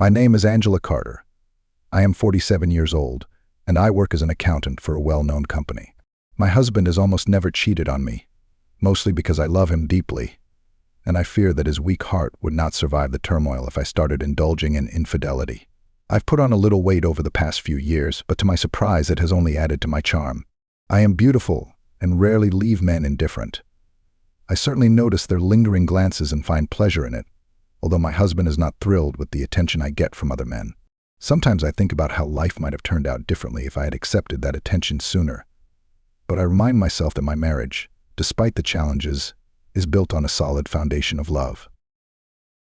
My name is Angela Carter. I am 47 years old, and I work as an accountant for a well-known company. My husband has almost never cheated on me, mostly because I love him deeply, and I fear that his weak heart would not survive the turmoil if I started indulging in infidelity. I've put on a little weight over the past few years, but to my surprise, it has only added to my charm. I am beautiful and rarely leave men indifferent. I certainly notice their lingering glances and find pleasure in it, although my husband is not thrilled with the attention I get from other men. Sometimes I think about how life might have turned out differently if I had accepted that attention sooner. But I remind myself that my marriage, despite the challenges, is built on a solid foundation of love.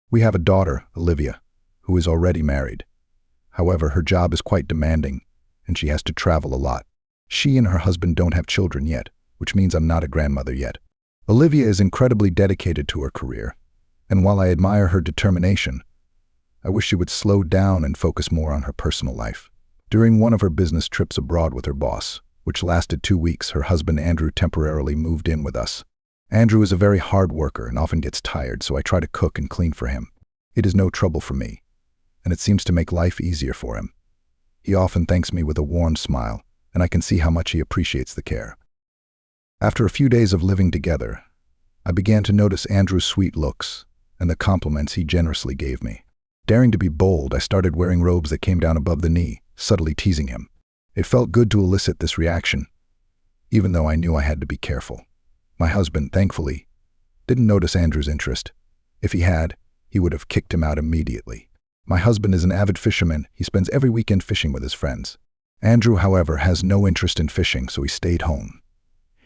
We have a daughter, Olivia, who is already married. However, her job is quite demanding, and she has to travel a lot. She and her husband don't have children yet, which means I'm not a grandmother yet. Olivia is incredibly dedicated to her career, and while I admire her determination, I wish she would slow down and focus more on her personal life. During one of her business trips abroad with her boss, which lasted 2 weeks, her husband Andrew temporarily moved in with us. Andrew is a very hard worker and often gets tired, so I try to cook and clean for him. It is no trouble for me, and it seems to make life easier for him. He often thanks me with a warm smile, and I can see how much he appreciates the care. After a few days of living together, I began to notice Andrew's sweet looks and the compliments he generously gave me. Daring to be bold, I started wearing robes that came down above the knee, subtly teasing him. It felt good to elicit this reaction, even though I knew I had to be careful. My husband, thankfully, didn't notice Andrew's interest. If he had, he would have kicked him out immediately. My husband is an avid fisherman. He spends every weekend fishing with his friends. Andrew, however, has no interest in fishing, so he stayed home.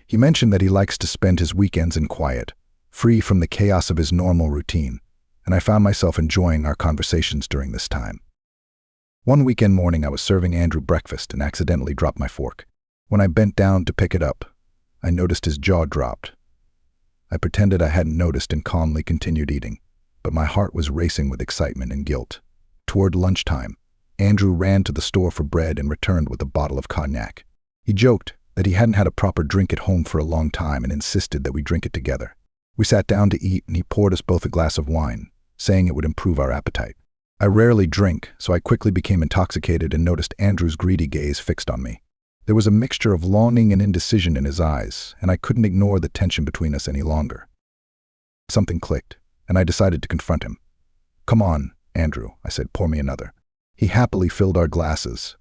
He mentioned that he likes to spend his weekends in quiet, free from the chaos of his normal routine, and I found myself enjoying our conversations during this time. One weekend morning, I was serving Andrew breakfast and accidentally dropped my fork. When I bent down to pick it up, I noticed his jaw dropped. I pretended I hadn't noticed and calmly continued eating, but my heart was racing with excitement and guilt. Toward lunchtime, Andrew ran to the store for bread and returned with a bottle of cognac. He joked that he hadn't had a proper drink at home for a long time and insisted that we drink it together. We sat down to eat, and he poured us both a glass of wine, saying it would improve our appetite. I rarely drink, so I quickly became intoxicated and noticed Andrew's greedy gaze fixed on me. There was a mixture of longing and indecision in his eyes, and I couldn't ignore the tension between us any longer. Something clicked, and I decided to confront him. "Come on, Andrew," I said, "pour me another." He happily filled our glasses,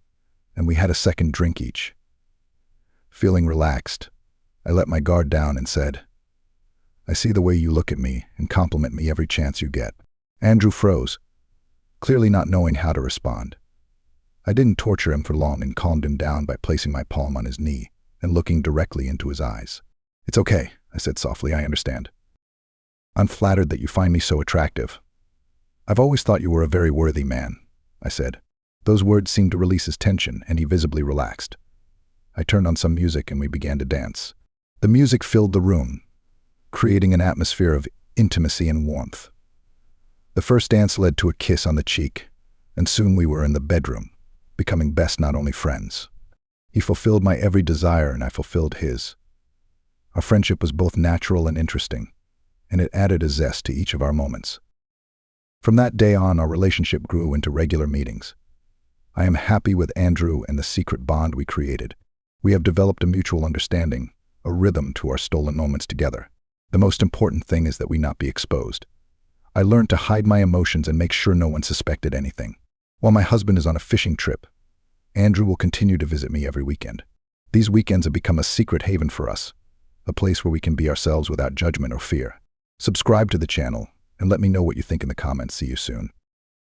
and we had a second drink each. Feeling relaxed, I let my guard down and said, "I see the way you look at me and compliment me every chance you get." Andrew froze, clearly not knowing how to respond. I didn't torture him for long and calmed him down by placing my palm on his knee and looking directly into his eyes. "It's okay," I said softly, "I understand. I'm flattered that you find me so attractive. I've always thought you were a very worthy man," I said. Those words seemed to release his tension, and he visibly relaxed. I turned on some music and we began to dance. The music filled the room, creating an atmosphere of intimacy and warmth. The first dance led to a kiss on the cheek, and soon we were in the bedroom, becoming best, not only friends. He fulfilled my every desire and I fulfilled his. Our friendship was both natural and interesting, and it added a zest to each of our moments. From that day on, our relationship grew into regular meetings. I am happy with Andrew and the secret bond we created. We have developed a mutual understanding, a rhythm to our stolen moments together. The most important thing is that we not be exposed. I learned to hide my emotions and make sure no one suspected anything. While my husband is on a fishing trip, Andrew will continue to visit me every weekend. These weekends have become a secret haven for us, a place where we can be ourselves without judgment or fear. Subscribe to the channel and let me know what you think in the comments. See you soon.